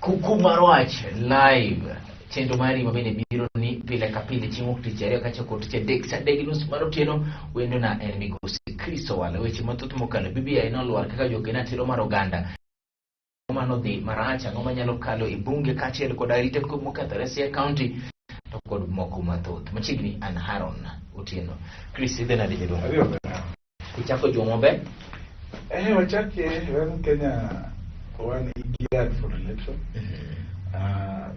Kuku Mar Wach live. Chenro mari mabende biro ni pile ka pile chieng' tich ariyo kacha kod tich adek sa dek nus mar otieno wendo na en migosi Kristo wala weche mathoth mokalo BBI nolwar kaka jogena tero mar oganda mano dhi maracha ngoma nyalo kalo e bunge kachiel kod arite mokethore Siaya County to kod moko mathoth machiegni an Haron otieno. Chris idhe nade jadongo kuchako joma be wachake wan Kenya wan geared for election.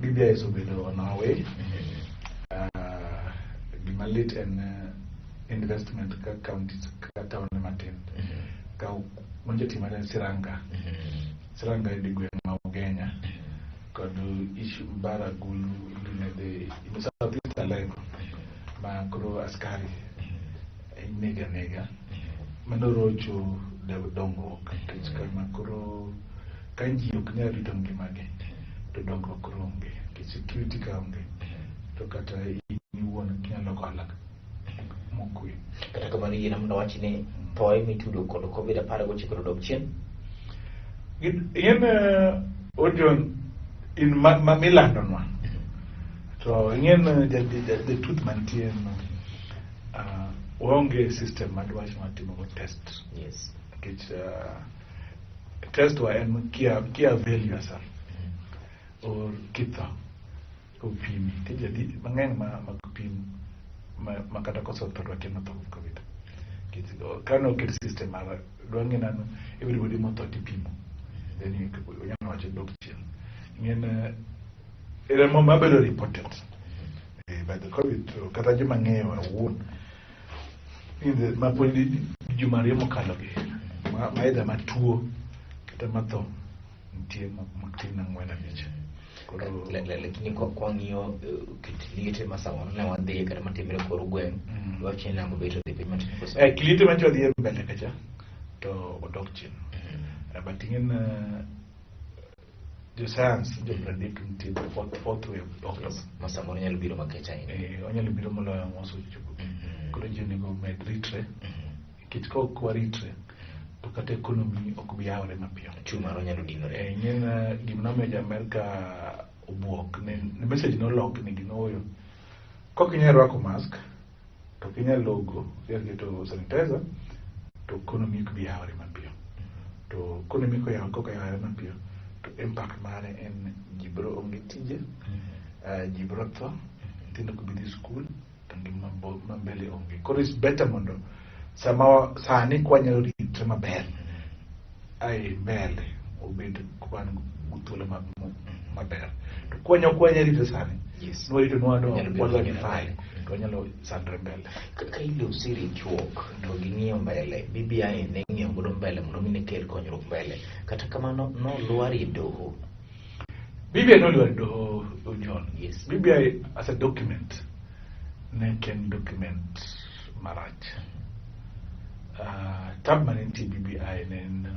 BBI is on our way. Gimalit and investment ka counties ka town Martin. Ka monje timana Siranga. Siranga di Gueng ma Kenya. Kodu issue bara gulu in the southeast Alego. Ma kuro askari nega. Manorocho de Dongruok. Kama kuro kanji uknya ritongi mage. To Dongruok ronge. Security kaonge. To kata iwuon kinyalo kolak mokwe. Kata kamano yena mna wachi ni thoe mitudo kod COVID-19 dok chien. Yen ojon in Milan one. So yen the truth mantie wonge system madwachi matimo test. Yes. Which test wa en kia value yourself. Or kita upimi tija di mangeng makupim makata koso todwa keno to COVID kitigo kano kit system ara dwangi nanu everybody mo to tipimo then you nyama wache doctor ngene era mo mabelo reported by the COVID kata juma ngeo awuon in the mapodi juma remo kaloge maida matuo kata matho ntie maktina ngwena biche. Lakini kwa ngiyo kilite masawa na wadhi kada matimire koru Gueng wache na mbeto de payment kosa kilite mancho de mbele kacha to odok chin but in the science the predict until the fourth way of masawa nyalo biro makecha ine onyalo biro molo moso chuko kolo jeni go med ritre kitko kwa ritre to kata economy okubiyawre mapiyo chuma ro nyalo dinore nyena gimnome ja America wuok ne message no log ni ginoyo ko kinyalo rwako mask to kinyalo logo to sanitizer to economy okubiyawre mapiyo to economy ko yawo ko yawre mapiyo to impact mare en jibro onge tije jibro to tindo kubidhi school tangi mambele onge ko is better mondo sama sani kwanyalo ritre maber ai mbele obed kwan gutule maber to kwanya ritre sani yes no rito no wala fine to nyalo sandre mbele ka ile usiri chuok to ging'iyo mbele BBI ne ng'iyo godo mbele mondo mine kel konyruok mbele kata kamano no lwari doho BBI no lwari doho John. Yes. BBI as a document ne ken document marach tab manenti BBI nen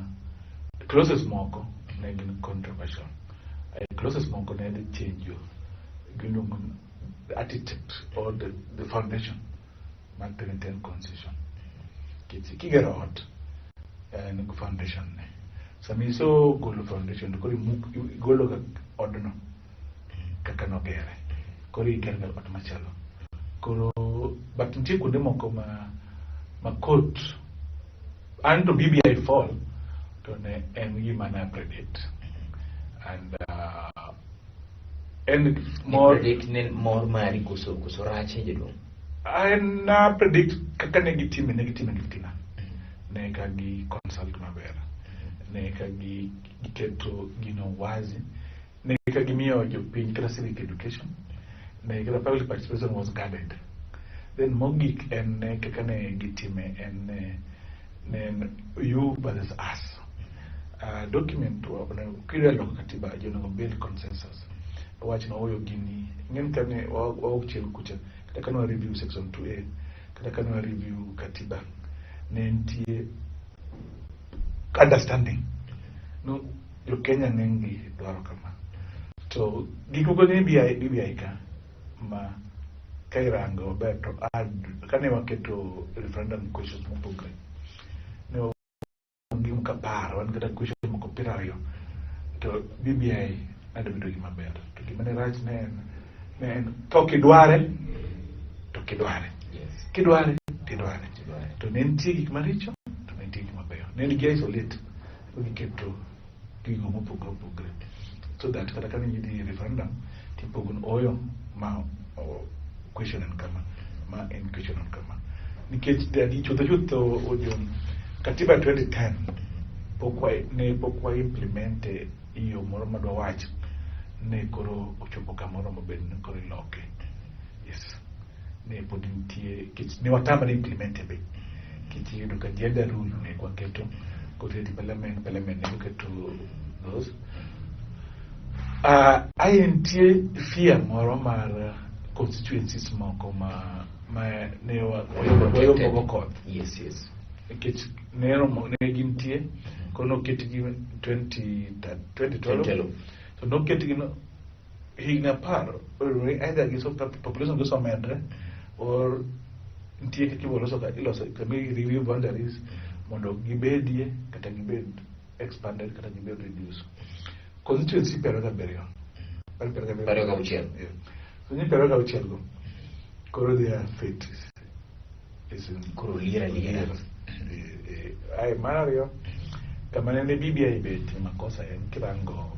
closest moko ne gin controversial closest moko ne the change you the attitude or the foundation man ten constitution kigero hot ne foundation ne samiso golo foundation ko golo ga odno kaka no gere ko ri gere ot machalo ko but ntie kuonde moko ma court and to BBI fall to ne en gima na predict and more predict ne more mari kuso rache jedong and na predict kaka ne gitime gitina ne ka gi consult maber ne ka gi keto gino wazi ne ka gi miyo jopiny kata civic education ne ka public participation was guarded then mogik en ne kaka ne gitime en you versus us document wa kile lo katiba jono build consensus watch na oyo gini ngin kane wa uchel kucha kata kana review section 2A kata kana review katiba nentie understanding no yo Kenya nengi dwaro kama to gikugo ne BBI ka ma kairango beto ad kane waketo referendum questions mopogre no ngi mukaparo wan kata question moko pirayo to BBI ade bedo gima ber. To gima ne rach ne en to kidware kidware to ne nitie gik maricho to ne nitie gima beyo. Ne nigi isolate giketo gigo mopogore so that kata kane yidi referendum tipogon oyo ma question and kama ma en question and kama nikech dadi chutho ojon katiba 2010 pokwa implemente iyo moro madwa wach ne koro ochopo kamoro mabed ne koro iloke. Yes, ne pod nitie kich ne watamre implemente be kich yudo ka gender rule ne kwa keto kote di parliament ne keto those I nitie fear moro mar constituencies moko ma ne wayo mogo koth. Yes. Kich ne gintie kono ketgi 2012 so no ketgi no higna paro either giso population goso medre or nitie kaka iloso kami review boundaries mondo gibedie kata gibed expanded kata gibed reduced. Constituency pero ga berio so ni pero ga uchiel go koro dia fit is in koro lira ai Mario kama ne BBI beti makosa en kirango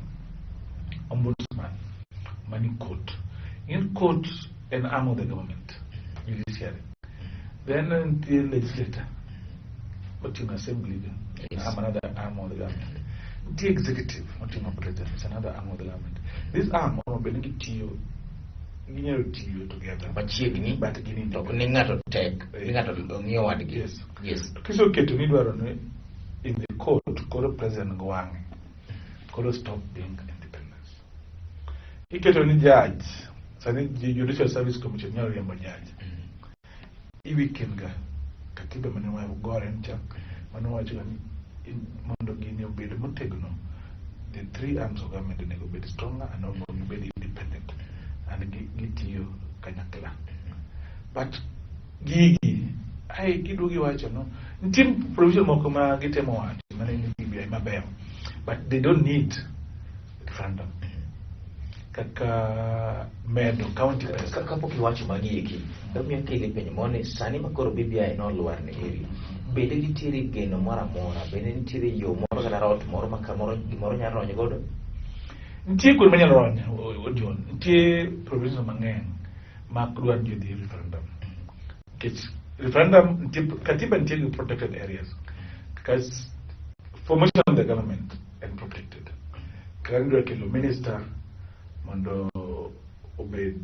ombudsman mani court in court an arm of the government judiciary then the legislator but in assembly another arm of the government. The executive what in president is another arm of the government. This arm of being together but gini to ningato tek ningato ngio wadgi. Yes kiso keto ni dwaro ne in the court koro president Gueng koro stop being independence. Iketo ni judge sani judicial service commission nyalo riembo judge iwikenga katiba mane wa gore ncha mane wacho ni mondo gini obed motegno the three arms of government nego bed stronger and also bed independent and gitiyo kanyakla. But gigi ai kidugi wacho no ntim provision moko ma gitemo wacho mane ni BBI maber but they don't need referendum kaka medo county kapok iwacho magi eki dami akele penyo mone sani makoro BBI no luar ne eri bende nitiere geno moro amora bende nitiere yo moro kata rot moro makamoro gimoro nyalo ronyo godo. Nitie kuonde manyalo ronyo ojon nitie provision mang'eny mak dwar ji dhi referendum kech referendum katiba nitie gi protected areas because formation of the government and protected kan dwar kelo minister mondo obed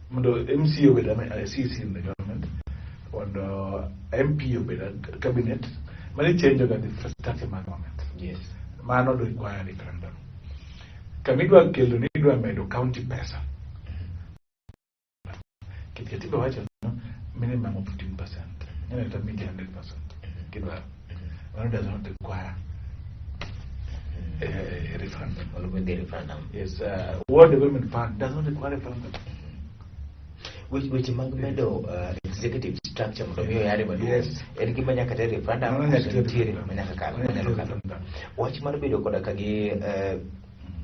mondo MC obed CC in the government mondo MP obed cabinet mani change of the structure of government. Yes, mano do require referendum. Kamidwa kelo ni dwa medo county pesa kitiba wacho minimum of 15% yana ta media 100% kidwa one does not require a referendum or when the referendum. Yes, what the government fund does not require a referendum. Which medo executive structure mondo miyo yare bado. Yes, en gima nyaka tere referendum manyaka kalo wach mar bedo koda kagi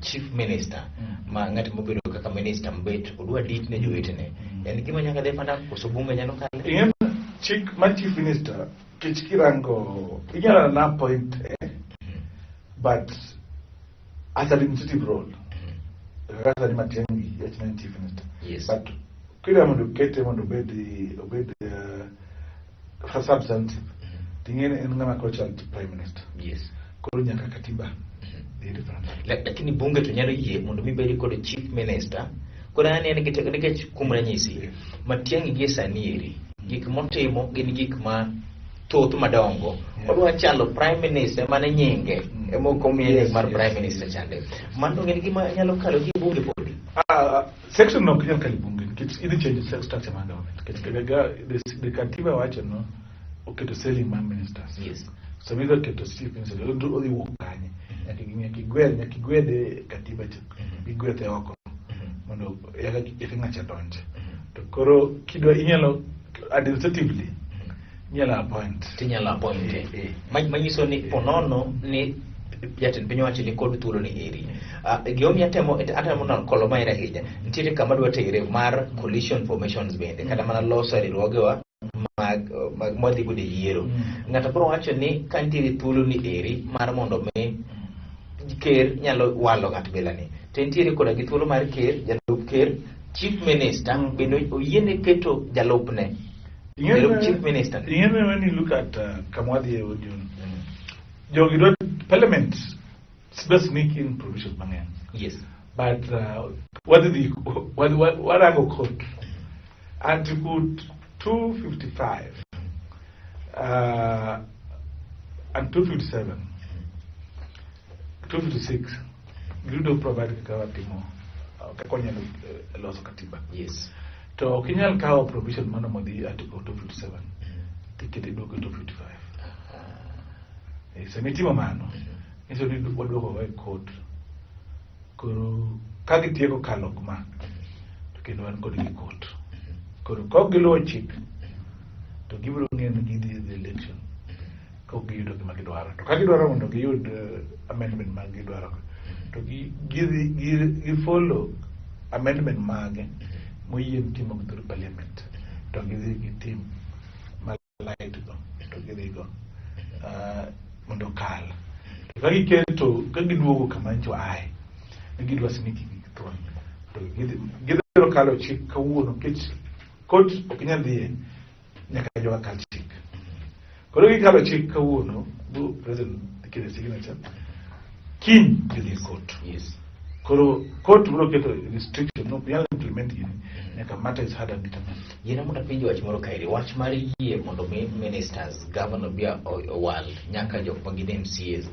chief minister ma ngati mobedo kaka minister mbet odwa dit ne jowetene en gima nyaka referendum koso bunge nyalo kale in chief minister kichikirango inyala na point but as an administrative role rather than matengi as chief minister. Yes, but kila mondo kete mondo obed substantive tingene en ngama kocha prime minister. Yes, koro nyaka katiba lakini bunge to nyalo yie mondo mi bedi kod chief minister kora ne gitego nikech kuom ranyisi matiangi gi sanieri gik motimo gin gik ma thoth madongo odwa chalo prime minister mane nyinge emo komie mar prime minister chande mando ngeni gima nyalo kalo gi bunge podi section no kanya kali bunge kits idi change sex structure ma government kits the katiba wacho no oketo selling man ministers. Yes, so we look at the chief minister do only work kanye kigwede katiba cha bigwete oko mondo yaga ifinga cha donje to koro kidwa inyalo administratively nyala appoint manyiso ni ponono ni jatend piny owacho ni kod thuolo ni eri. Giomi atemo non koloma ira hinya. Nitiere kama dwa tere mar coalition formations bende kata mana loso riwruogewa mag modhi bude yiero. Ng'ato bro wacho ni ka nitiere thuolo ni eri mar mondo me ker nyalo walo ng'at bila ni. To nitiere koda gi thuolo mar ker, jalup ker, chief minister bende oyiene keto jalupne. Chief minister. When you look at Kamwadhi Ojun, Parliament does sneak in provision mangen. Yes. But what I go quote? Article 255 and 257, 256. You do provide kawatimo kakonya loso katiba. Yes. To kinyal kawo provision mano modi article 257 tikete dogo 255. Semitimo mano. Iso ni wadwoko wa court. Koro kagitieko kalo kuma to kendo wan kod gi court. Koro kok giluwo chik to gibiro ng'eyo ni gidhi the election kok giyudo gima gidwaro. To ka gidwaro mondo giyud amendment mag gidwaro to gi follow amendment mage moyien timo gi through parliament to gidhi gitim malait go to gidhi go mondo kal. To ka giketo ka giduogo kama ncho ai gidwa siniki githon to gidhiro kalo chik kawuono kech court ok nyal dhiye nyaka joga kal chik. Koro gikalo chik kawuono bu president kide signature kiny gidhi court. Yes. Koro court biro keto restriction no nyalo implement gini nyaka matter is hard and determined. Yena mondo pinjo wach moro kairi wach mar yie mondo ministers governor bia owal nyaka jok magin MCAs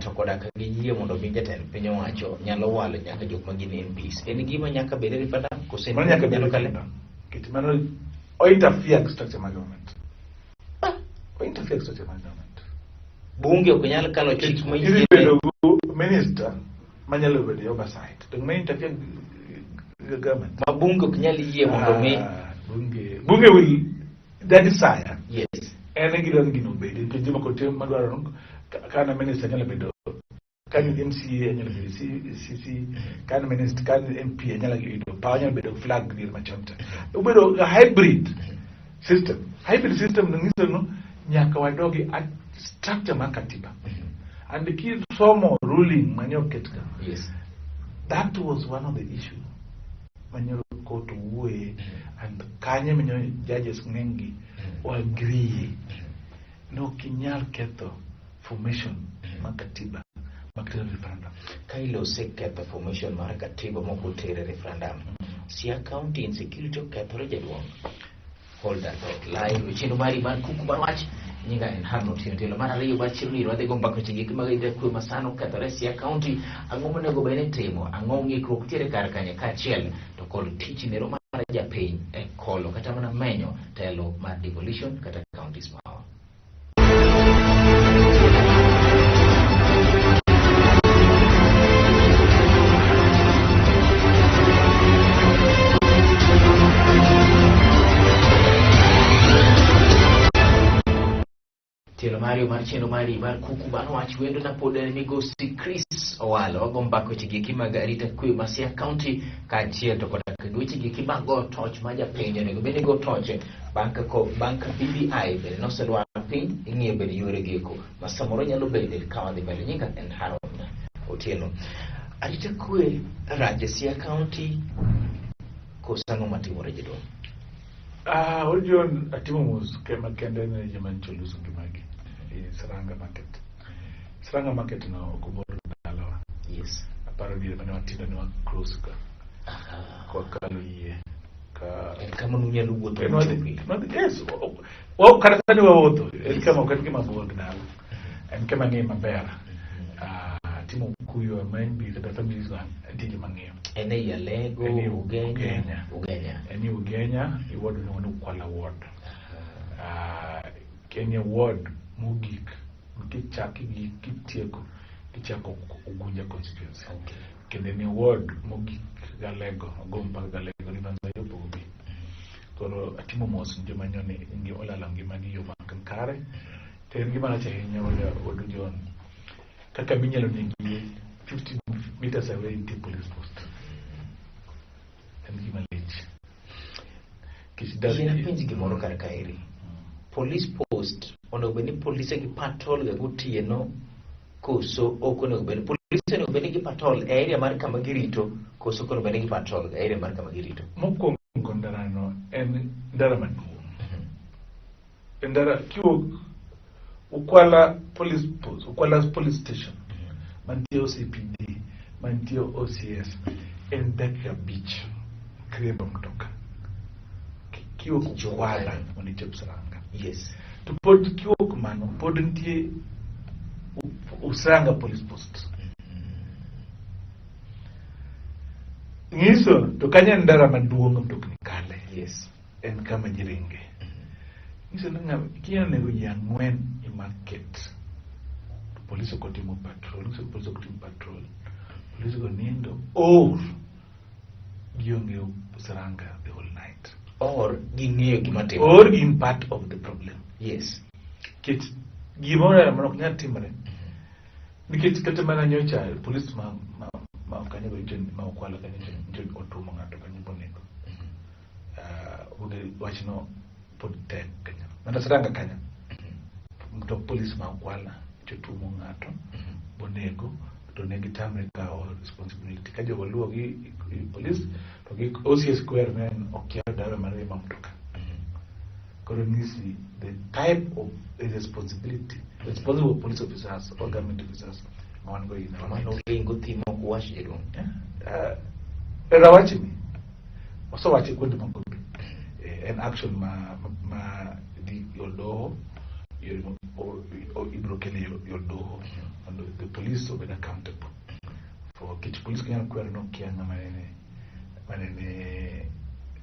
to koda ka yie mondo mi jatend piny owacho nyalo walo nyaka jok magin MPs. En gima nyaka bede rifada kosen nyaka nyalo kale kit mano o interfere structure mag government. O interfere structure mag government. Bunge ok nyal kalo chik ma yie minister manyalo bedo oversight. To ma interfere government. Ma bunge ok nyal yie mondo mi bunge will that desire. Yes. En gidwaro gino bedo to jima ko tem madwaro kana minister nyalo bedo kan MCA nyalo bedo CC kan minister kan MP nyalo bedo power nyalo bedo flag dir machonta. Ubedo a hybrid system. Hybrid system ngiso no nyaka wadogi at structure makatiba. And the key formal ruling manyo ketka. Yes. That was one of the issues. Manyo court way and kanye manyo judges ngengi or agree. No kinyal keto formation makatiba. Makatiba referendum. Kailo se keto formation makatiba moko tere referendum. Sia county insecurity keto rejedwong. Hold that thought. Live Chenro Kuku Mar Wach. Nyinga en hano tilo mara riyo bachiro ni rode gomba ko chigi kuma ide ku masano katore sia county angomo nego bene timo angongi krok tiere kar kanye ka chiel to kod tich nero mara japiny e kolo kata mana menyo telo mar devolution kata counties mao. Tielo Mario mar Chenro mar Kuku Mar Wach wendo na pod en migosi Chris Owalo gombako chigiki mag arita kwe Masia County ka chiel to koda kedweche giki mag go toch ma japiny nego bende go toche banka BBI bende nosedwa piny ing'iyo bende yore geko masamoro nyalo bedo kawa dhi mbele nyinga en Haron Otieno. Arita kwe Rajesia County kosano matimore jedon. Orijon atimo mos kema kende ne jaman choluso gimagi Saranga market. Saranga market no kumoro dalawa. Yes. Aparo dire mane watindo ni wa close ka. Kwa kalo yie ka kama nunyalo wuotho. Yes. Wa karatani wa wuotho. Kama wakati kama board dala. En kama ni maber. Timo kuyo maimbi kata families na ndije mang'eyo. Ene ya Lego Ugenya. Eni Ugenya iward no wanu kwala ward. Kenya ward mugik kichaki kichako Ugunja constituency. Okay. Kende ni ward mugik Galego Gompa Galego ni banza yopo ubi. Koro atimo mos nje manyone ngi olala ngima gi yo mankare. Ten gima na chahinya wala odujon. kaka minyalo negi 50 meters away in the police post. And give a lich. Gimoro kar kaeri. Police post ono beni police gi patrol ga gotieno koso okono beni police no beni gi patrol e area mar kama girito koso kono beni gi patrol e area mar kama girito. Mokwongo ndarano en ndara maduong'. Ndara kiwo ukwala police post, ukwala police station. Mantie OCPD, mantie OCS, en dakika beach. Krebo mtoka. Kiwo kukwala moniche Usranga. Yes. To pod kiwo kumano pod ntie Usranga police post. Ngiso to kanya ndara maduong' mtokni kale. Yes. En kama jiringe. Ngiso nga kiyo nego yang'wen I market. Police okotimo patrol, police okotimo patrol. Police go nindo or gionge Usranga the whole night. Or ging'eyo gima timore. Or in part of the problem. Yes. Kit gimoro manok nyal timore. Nikech kata mana nyocha police ma okanya go iten ma okwalo kanyo iten otumo ng'ato kanyo bonego. Ude wachno pod tek kanyo. Mana Usranga kanyo. Mto police ma okwala chotumo ng'ato bonego to negi tamre kao responsibility ka jogo luwo gi police to gi OCS square men okia dawe mare mamtoka. Koro ngisi the type of responsible police officers or government officers one go in Mano lingo timo kuwashiro. Rawachini oso wachi kundi mangobi an action ma di yodo or ibrokele yodo and the police will be accountable for which police can acquire no kianga manene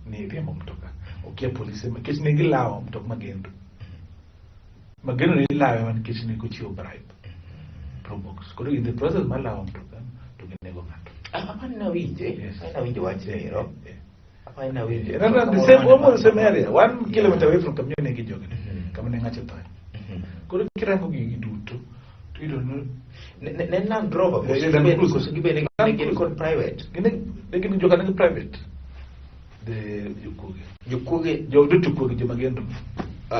ni riembo mtoka okia police ma kich negi lao mtok magendo ni lawe man kich ne kuchiwo bribe probox koro in the process ma lao mtoka to ginego ng'ato apana winje ana winje wachero apana winje the same almost same area 1 kilometer away from community jogene kama ne ng'ato toy koro kirango gi duto to you don't know Land Rover because gibe ne kon private gine jogana gi private the Jukuge jogo jomagendo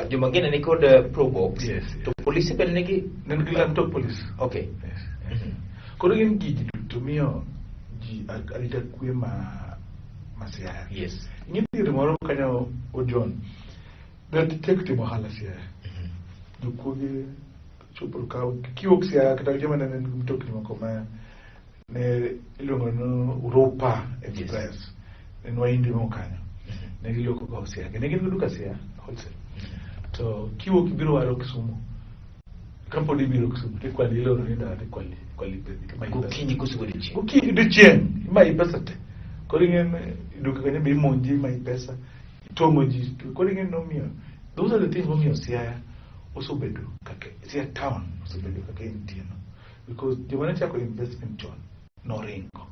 jomagendo ne kod probox to police ben ne gi land to police okay yes koro gin gigi duto miyo ji arita kwe masiaya yes ng'ini moro kanyo ojon that take timo hala siaya Jukuge chupur kao kiwok siaya kata joma ne mtokni moko ma ne iluongo no Europa Express en waindi mo kanyo ne giloko go siaya ne gin duka siaya wholesale to kiwok biro waro Kisumu company biro Kisumu ke kwali loro ni ndara kwali pedi gokinyi kusugudi chi gokinyi de chieng mai pesa te koringen duka kanyo be monji mai pesa tomoji koringen no mio those are the things we siaya also bedo kake siya town also bedo kake intino because jomana chako investment chon no ringo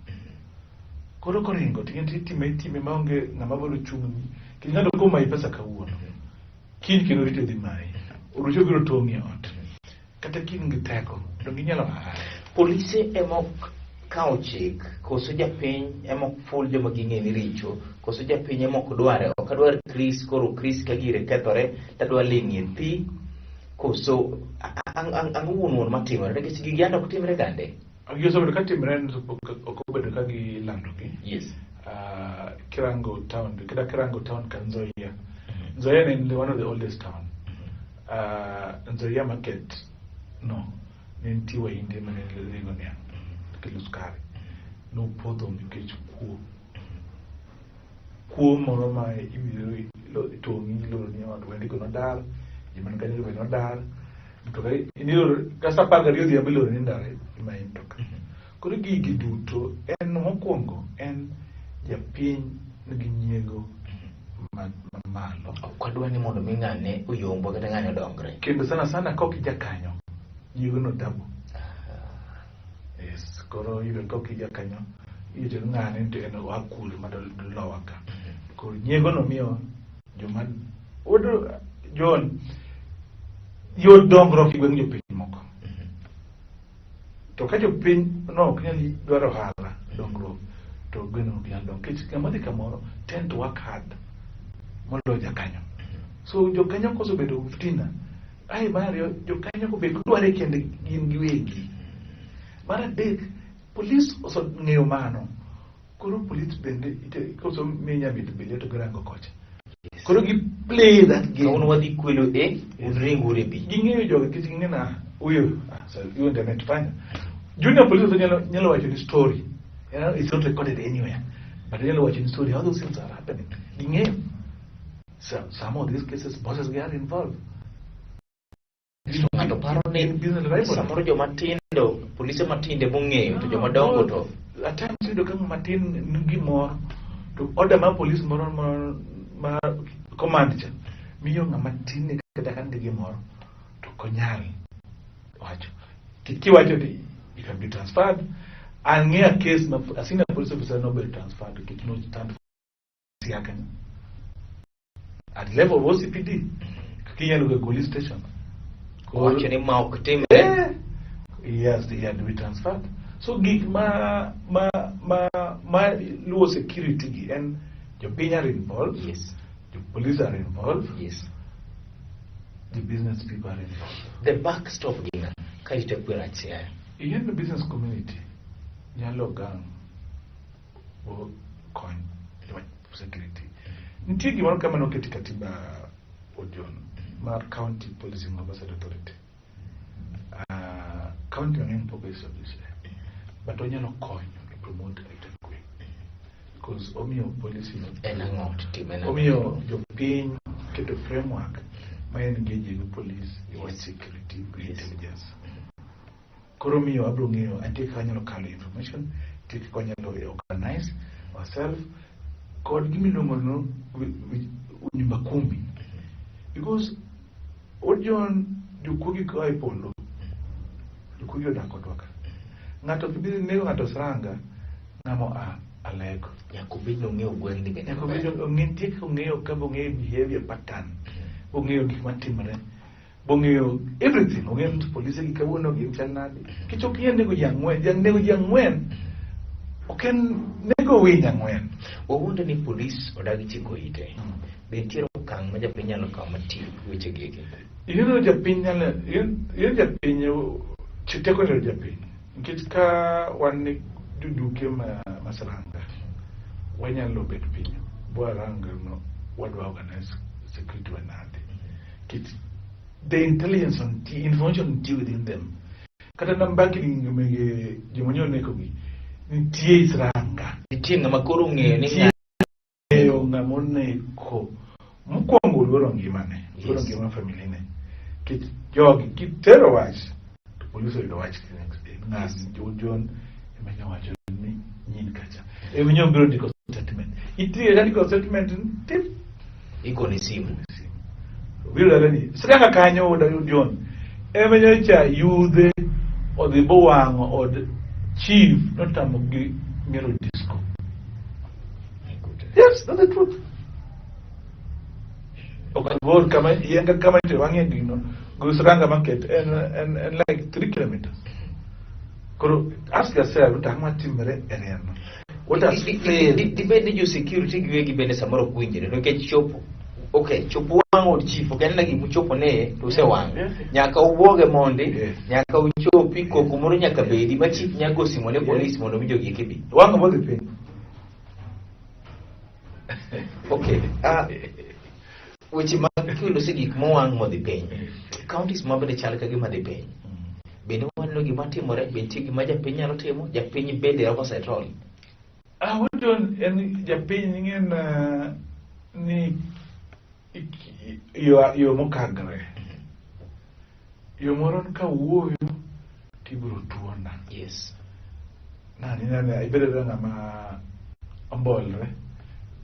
koro koringo time maonge ng'ama biro chung'ni kinyalo go mai pesa kawuono kiny kendo rito dhi mai orucho biro tong'i ot kata kin gi teko dong inyalo police emok kao chik koso japiny emok ful joma ging'e ni richo koso japiny emok dware ok adwar Chris koro Chris ka gire kethore tadwa ling'ie pi koso ang wuon matimore nikech gigi anda ok timre gande Agiyoso bedo katimre ok obedo ka gilando gi yes Kirango town kan Nzoia Nzoia is one of the oldest town Nzoia market no nenti wa inde mane lego ne kelo skari no podho nikech kuo moro ma ibiro tongi loro ni ot wendi kono dar jiman kanyo be no dar to kai iniro kasa paga rio dia bilo ni ndare mai mtoka koro gigi duto en mokwongo en japiny nigi nyiego malo kwadwa ni mondo mi ng'ane oyombo kata ng'ane odongre kendo sana koki jakanyo nyiego no dabo yes koro ibe koki jakanyo ite ng'ane to en wakul madolowa ka koro nyiego no miyo joma odo John yo dongruok igweng' jopiny moko to ka jopiny no ok nyal dwaro ohala dongruok to gweno ok nyal dong nikech ng'ama dhi kamoro tend to work hard moloyo jakanyo. So jokanyo kosebedo fitina ai mar ariyo jokanyo kobedo dware kende gin giwegi. Mar adek polis oseng'eyo mano, koro polis bende koso minya bit bende to girango kocha. Koro gi play that game. Kawuono wadhi kwelo ringo rebi. Ging'eyo jogo kich ging'ena uyo you internet fanya. Junior police nyalo wacho ni story. You know, it's not recorded anywhere. But nyalo wacho ni story how those things are happening. Ging'eyo. So some of these cases bosses get involved. Ng'ato paro ni samoro joma tindo, polise matinde mong'eyo to joma dongo to at times yudo ka matin nigi mor to order ma police moro ma command cha miyo ng'ama tin kata kan nigi mor to konyal wacho kiwacho ni you can be transferred and near case na a senior police officer no be transferred to no stand for siakan at level of OCPD kinyalo go police station. Wacho ni ma ok timre. Yes, they had to be transferred. So gig ma low security and the pin are involved. Yes. The police are involved. Yes. The business people are involved. The backstop gina kaite kwera chia. In the business community, nyalo gang o coin security. Ntie gimoro kama no keti katiba ojon mar county policing oversight authority. County on police service. But when you know coin, you promote it quick. Because omio policy and not team and omio your pain get a framework. My engaging with police, your security, intelligence. Koromio abrungio and take local information, take organize ourselves. God give me no nyumba kumi. Because ojon jukugi kwa ipondo. Jukugi odakotwaka. Ng'ato kibiri nego ng'ato sranga ng'amo alego. Yakubino ng'eyo Gueng ni bende. Yakubino ng'intie kong'eyo ka bong'eyo behavior pattern. Bong'eyo gik matimre. Bong'eyo everything. Ong'eyo polisi gi kawuono gi chal nade. Kichok yen nego jang'wen. Nego jang'wen. Oken nego winy ang'wen. Wawuondo ni polis odagi chiko ite. Bentiere okang' ma japiny nyalo kawo mati weche gigi. Yeno japiny nyalo japiny chiteko nyalo japiny. Nikech ka wan ni duduke masaranga wanyalo bet piny bwaranga no wadwa organize security wanade. The intelligence and the information within them. Kata nambaki ni ng'emege jimonyo neko gi nitie israanga. Nitie ng'ama koro ng'eyo ni ng'ama oneko mokwongo luoro ngimane, luoro ngima familine. Jogi kitero wach to polisi oyudo wach the next day. John emenya wacho ni nyin kacha. Eminyo biro ndiko statement. Itie ndiko statement tip iko ni simu. Biro dalani. Siranga kanyo oda John. Emenyo cha yudhe odhi bowang'o od chief notamo gi ngero disco. Yes, that's the truth. Okay, board kama yenga kama wange dino go Sranga market and like 3 kilometers. Koro ask yourself tangma timre area no. What has depende jo security giwegi bende samoro kuinjire no ke chopo. Okay, chopo wango chief okenna gi muchopo ne to se wango. Nyaka uwoge monde, nyaka uchopi ko kumoro nyaka bedi ma chief nyaka osimone police mondo mijo gi kibi. Wango bodhi piny. Okay. Weche makelo sigik mowang' modhi piny. Counties mabende chal ka gima dhi piny. Bende waneno gima timore, bende gima japiny nyalo timo, japiny bende oversight role. Wajon en japiny ng'en ni yo mokagre. Yo moro ka wuoyo tibiro tuona. Yes. Nani ibedo ng'ama ombolre.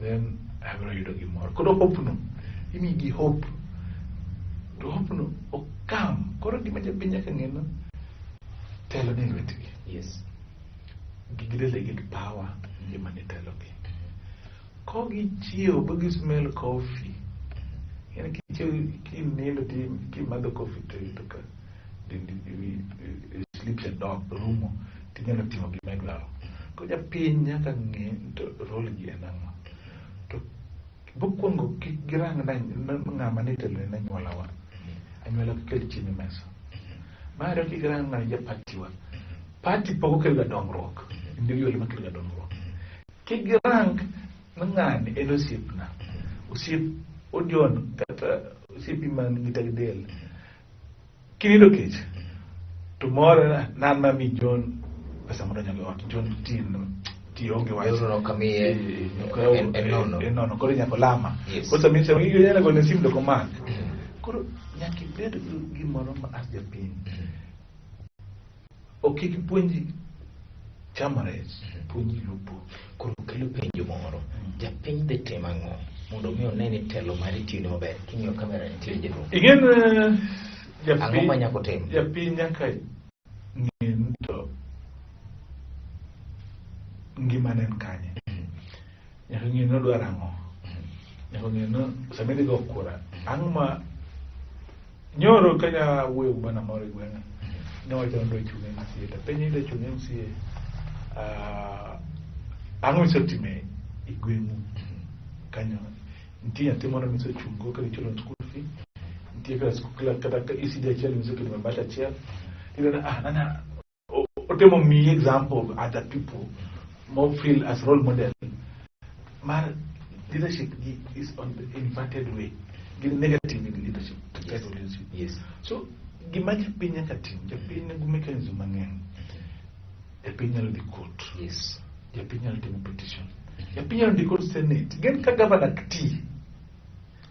Then I will read you more. Could hope no. You mean the hope. To hope no. O come. Could you imagine being a can tell an English? Yes. Giggle get power. You man tell okay. Coggy chill, buggy smell coffee. And keep nail the team, keep mother coffee to you to cut. Then sleeps a dog rumo tinyalo timo gima idwaro. Ko japiny nyaka ng'e to role gi en ang'o. To bokwongo kik girang ng'ama ne telo ne anyuolawa. Anyuola kel chiemo e mesa. Mar ariyo kik girang ng'ama japatiwa. Pati pok okel ga dongruok. Individual ma kel ga dongruok. Kik girang ng'ani en osiepna. Osiep ojon kata osiepi man gi tagdel. Kinido kech. Tomorrow nan mami John pesa mondo nyalo ot John ti onge wach no kamiye no koro nyako lama kosa mi se ngi yana gone sim doko mak koro nyaki bed gi moro ma as japiny okiki puonji chamare puonji lupo koro kelo penjo moro japiny de tema ngo mondo mi onene telo mari tino maber kinyo kamera nitie jeno igen japiny manyako tem japiny nyaka ng'in to ngima nen kanye nyaka ng'in no dwaro ang'o nyaka ng'in no samedi go kura ang'ma nyoro kanya wuoyo bana moro gweng'a ne wacho ndo chunge nsie ta penye ndo chunge nsie ang'o setime igweng'u kanyo ntie nyathi moro miso chungo ka chulo school fee ntie ka school kata isidi achiel miso kelo mabata achiel nana otemo me example of other people more feel as role model. Mar leadership is on the inverted way. Give negative leadership. Yes. So gima japiny katim japiny mechanism mang'eny. Japiny nyalo dhi court. Yes. Japiny nyalo timo petition. Japiny nyalo dhi court senate. Gen ka governor kti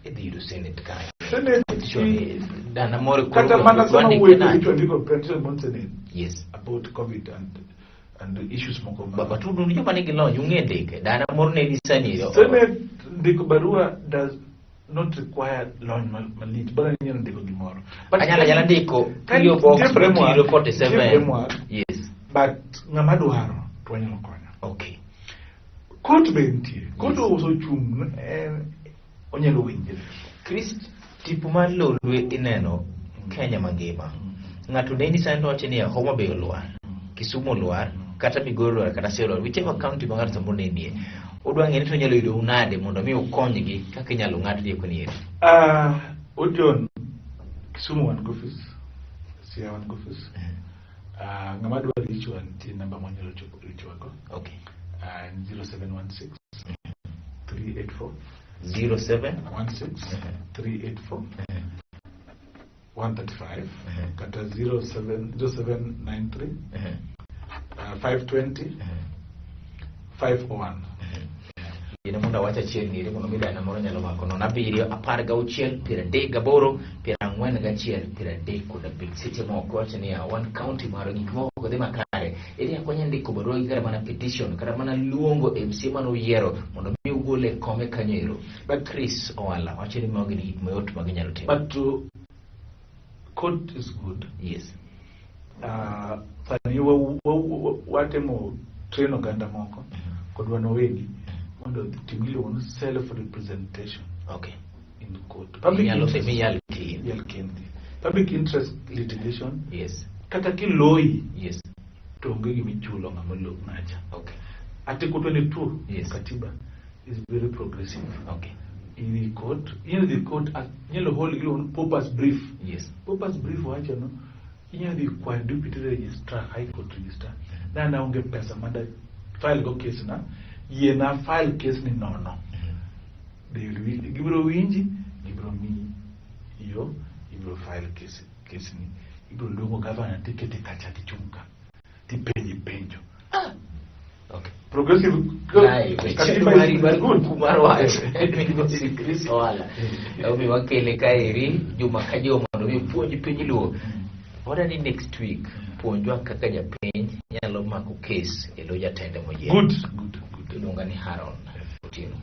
idhi yudo senate kai. Senate dana more kata mana sama wuoyo ndiko petition mon senate. Yes. About COVID and the issues moko but tu ndio joma nigi lony ung'e ndike dana moro ne disani Senate ndiko barua does not require lony malit bara nyalo ndiko gimoro but anyala ndiko PO box 047 yes but ng'ama dwaro to nyalo konyo okay court bentie court uso chung onyalo winje Chris tipo mar Lolwe ineno Kenya mangima ng'ato ne nisando wacho ni Homa Bay olwar Kisumu olwar kata Migori olwar kata Siaya olwar whichever county ma ng'ato sambo nie odwa ng'eni to nyalo yudo unade mondo mi ukonygi kaka inyalo ng'ad rieko ni eri ojon Kisumu wan office Siaya wan office ng'ama dwa richo antie namba manyalo chopo richwago okay 0716 384 0716 384 135 kata 0793 520 501 ina munda wacha chiel ni mondo mi dana moro nyalo mako no 7 seche moko wacho ni one county maro gik moko dhi makare ili akonya ndiko barua gi kara mana petition kara mana luongo MC mano yiero mondo mi ugole kome kanyero but Chris Owala wacho ni magi gik mayot mag nyalo timo but court is good yes fani watemo train oganda moko kodwa no wegi mondo timili one self representation okay in court public interest litigation yes kata kiloi yes to onge gimichulo ng'amolo nacha okay article 22 yes katiba is very progressive okay in the court nyalo hold you purpose brief yes purpose brief wacho no inyalo dhi kwa deputy registrar high court registrar na onge pesa manda file go case na yena file case ni nono they will gibro winji gibro mi yo gibro file case ni gibro luongo governor tiketi kacha tichunga tipenji penjo okay progressive Chenro Kuku Mar Wach Chris Owala obi wakele kaeri juma ka juma mondo mi puonj piny luo oda ni next week puonjwa kaka japiny nyalo mako case e lo jatende moyier good iluonga ni Haron Otieno